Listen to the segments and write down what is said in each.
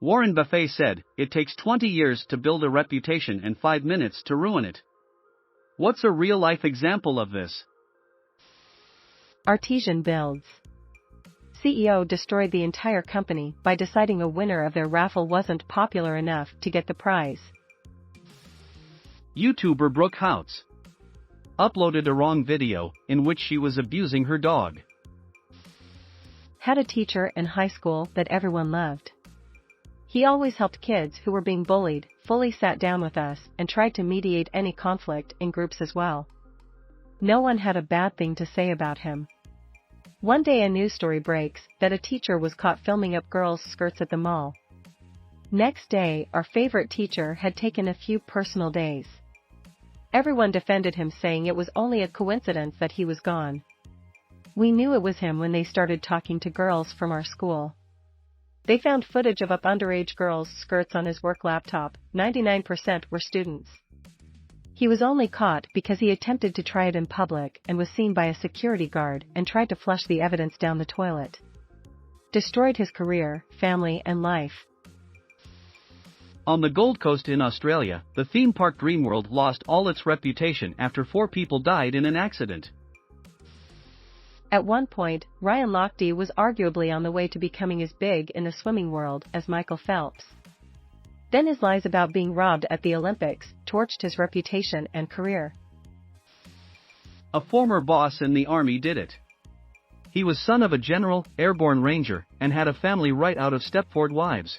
Warren Buffett said, "It takes 20 years to build a reputation and 5 minutes to ruin it." What's a real-life example of this? Artesian builds. CEO destroyed the entire company by deciding a winner of their raffle wasn't popular enough to get the prize. YouTuber Brooke Houts uploaded a wrong video in which she was abusing her dog. Had a teacher in high school that everyone loved. He always helped kids who were being bullied, fully sat down with us, and tried to mediate any conflict in groups as well. No one had a bad thing to say about him. One day a news story breaks that a teacher was caught filming up girls' skirts at the mall. Next day, our favorite teacher had taken a few personal days. Everyone defended him, saying it was only a coincidence that he was gone. We knew it was him when they started talking to girls from our school. They found footage of underage girls' skirts on his work laptop. 99% were students. He was only caught because he attempted to try it in public and was seen by a security guard and tried to flush the evidence down the toilet. Destroyed his career, family, and life. On the Gold Coast in Australia, the theme park Dreamworld lost all its reputation after 4 people died in an accident. At one point, Ryan Lochte was arguably on the way to becoming as big in the swimming world as Michael Phelps. Then his lies about being robbed at the Olympics torched his reputation and career. A former boss in the army did it. He was son of a general, airborne ranger, and had a family right out of Stepford Wives.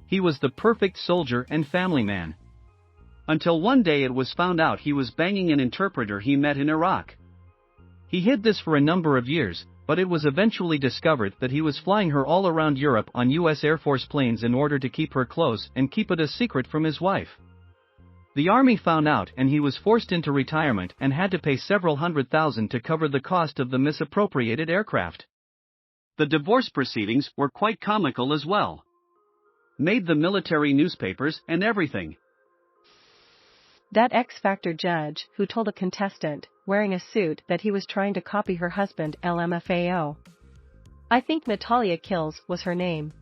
He was the perfect soldier and family man. Until one day it was found out he was banging an interpreter he met in Iraq. He hid this for a number of years, but it was eventually discovered that he was flying her all around Europe on US Air Force planes in order to keep her close and keep it a secret from his wife. The army found out and he was forced into retirement and had to pay several $100,000 to cover the cost of the misappropriated aircraft. The divorce proceedings were quite comical as well. Made the military newspapers and everything. That X Factor judge who told a contestant, wearing a suit, that he was trying to copy her husband LMFAO. I think Natalia Kills was her name.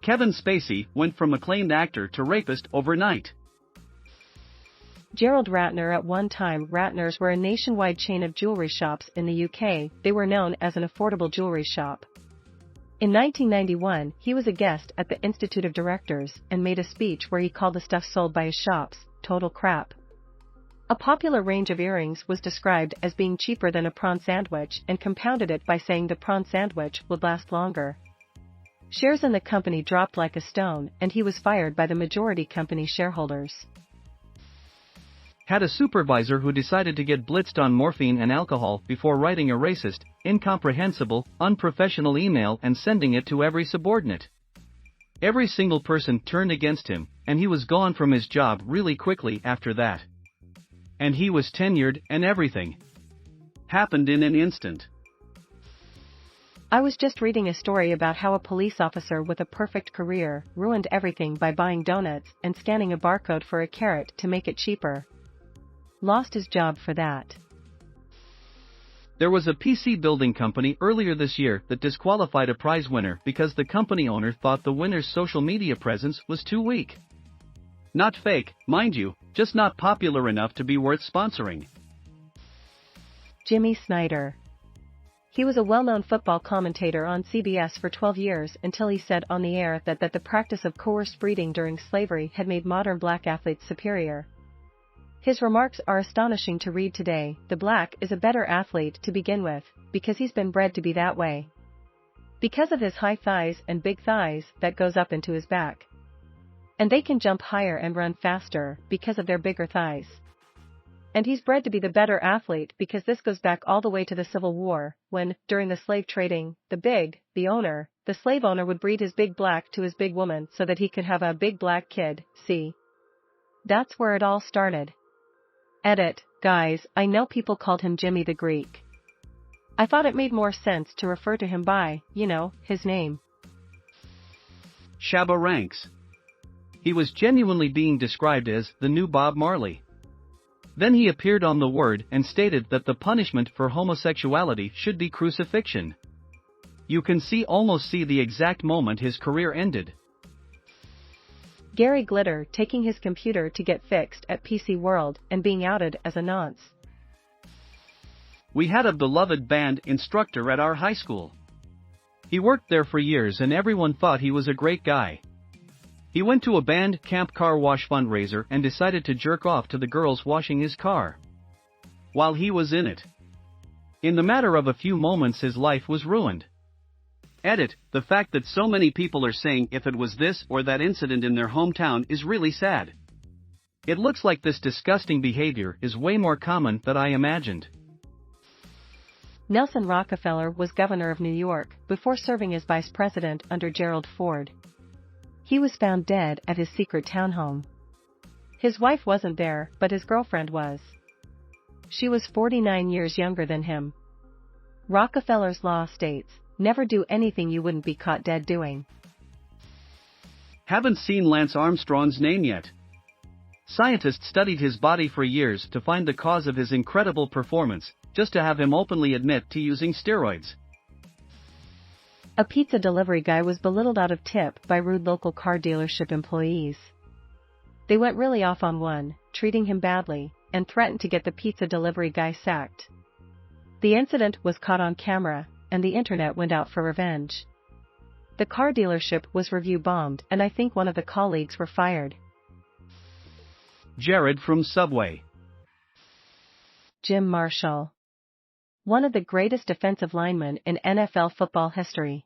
Kevin Spacey went from acclaimed actor to rapist overnight. Gerald Ratner. At one time, Ratners were a nationwide chain of jewelry shops in the UK. They were known as an affordable jewelry shop. In 1991, he was a guest at the Institute of Directors and made a speech where he called the stuff sold by his shops total crap. A popular range of earrings was described as being cheaper than a prawn sandwich and compounded it by saying the prawn sandwich would last longer. Shares in the company dropped like a stone and he was fired by the majority company shareholders. Had a supervisor who decided to get blitzed on morphine and alcohol before writing a racist, incomprehensible, unprofessional email and sending it to every subordinate. Every single person turned against him, and he was gone from his job really quickly after that. And he was tenured and everything. Happened in an instant. I was just reading a story about how a police officer with a perfect career ruined everything by buying donuts and scanning a barcode for a carrot to make it cheaper. Lost his job for that. There was a PC building company earlier this year that disqualified a prize winner because the company owner thought the winner's social media presence was too weak. Not fake, mind you, just not popular enough to be worth sponsoring. Jimmy Snyder. He was a well-known football commentator on CBS for 12 years until he said on the air that the practice of coerced breeding during slavery had made modern black athletes superior. His remarks are astonishing to read today. The black is a better athlete to begin with, because he's been bred to be that way. Because of his high thighs and big thighs that goes up into his back. And they can jump higher and run faster because of their bigger thighs. And he's bred to be the better athlete because this goes back all the way to the Civil War, when, during the slave trading, the slave owner would breed his big black to his big woman so that he could have a big black kid, see? That's where it all started. Edit, guys, I know people called him Jimmy the Greek. I thought it made more sense to refer to him by, his name. Shabba Ranks. He was genuinely being described as the new Bob Marley. Then he appeared on the Word and stated that the punishment for homosexuality should be crucifixion. You can almost see the exact moment his career ended. Gary Glitter taking his computer to get fixed at PC World and being outed as a nonce. We had a beloved band instructor at our high school. He worked there for years and everyone thought he was a great guy. He went to a band camp car wash fundraiser and decided to jerk off to the girls washing his car while he was in it. In the matter of a few moments his life was ruined. Edit, the fact that so many people are saying if it was this or that incident in their hometown is really sad. It looks like this disgusting behavior is way more common than I imagined. Nelson Rockefeller was governor of New York before serving as vice president under Gerald Ford. He was found dead at his secret townhome. His wife wasn't there, but his girlfriend was. She was 49 years younger than him. Rockefeller's law states, never do anything you wouldn't be caught dead doing. Haven't seen Lance Armstrong's name yet. Scientists studied his body for years to find the cause of his incredible performance, just to have him openly admit to using steroids. A pizza delivery guy was belittled out of tip by rude local car dealership employees. They went really off on one, treating him badly, and threatened to get the pizza delivery guy sacked. The incident was caught on camera, and the internet went out for revenge. The car dealership was review bombed and I think one of the colleagues were fired. Jared from Subway. Jim Marshall. One of the greatest defensive linemen in NFL football history.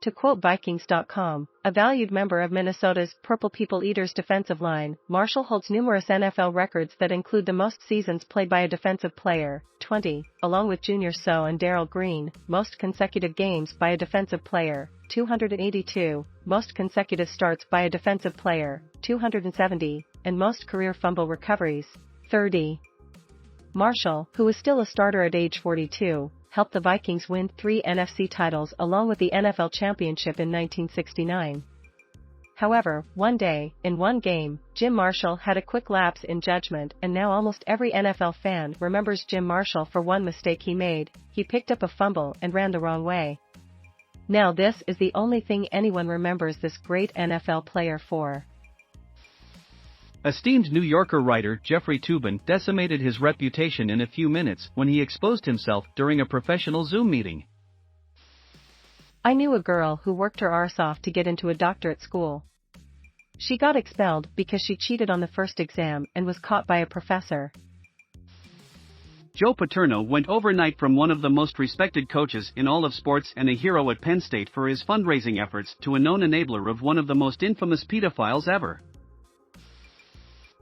To quote Vikings.com, a valued member of Minnesota's Purple People Eaters defensive line, Marshall holds numerous NFL records that include the most seasons played by a defensive player, 20, along with Junior Seau and Darrell Green, most consecutive games by a defensive player, 282, most consecutive starts by a defensive player, 270, and most career fumble recoveries, 30. Marshall, who was still a starter at age 42, helped the Vikings win 3 NFC titles along with the NFL championship in 1969. However, one day, in one game, Jim Marshall had a quick lapse in judgment and now almost every NFL fan remembers Jim Marshall for one mistake he made. He picked up a fumble and ran the wrong way. Now this is the only thing anyone remembers this great NFL player for. Esteemed New Yorker writer Jeffrey Toobin decimated his reputation in a few minutes when he exposed himself during a professional Zoom meeting. I knew a girl who worked her arse off to get into a doctorate school. She got expelled because she cheated on the first exam and was caught by a professor. Joe Paterno went overnight from one of the most respected coaches in all of sports and a hero at Penn State for his fundraising efforts to a known enabler of one of the most infamous pedophiles ever.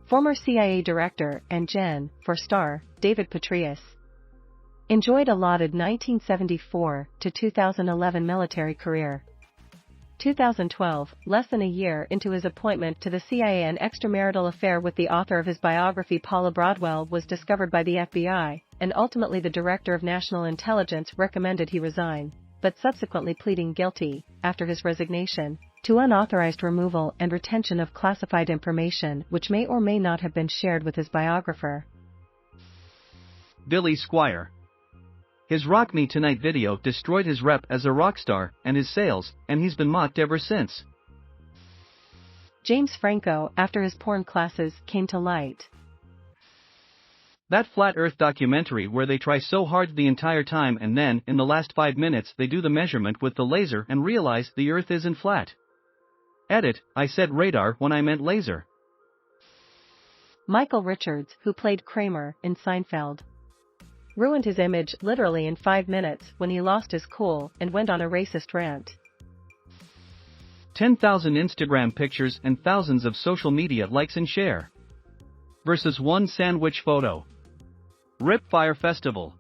Former CIA Director and Gen. for star, David Petraeus. Enjoyed allotted 1974 to 2011 military career. 2012, less than a year into his appointment to the CIA, an extramarital affair with the author of his biography Paula Broadwell was discovered by the FBI, and ultimately the Director of National Intelligence recommended he resign, but subsequently pleading guilty, after his resignation, to unauthorized removal and retention of classified information which may or may not have been shared with his biographer. Billy Squier. His Rock Me Tonight video destroyed his rep as a rock star and his sales, and he's been mocked ever since. James Franco after his porn classes came to light. That Flat Earth documentary where they try so hard the entire time and then, in the last 5 minutes they do the measurement with the laser and realize the Earth isn't flat. Edit, I said radar when I meant laser. Michael Richards, who played Kramer in Seinfeld, ruined his image literally in 5 minutes when he lost his cool and went on a racist rant. 10,000 Instagram pictures and thousands of social media likes and share. Versus one sandwich photo. RIP Fire Festival.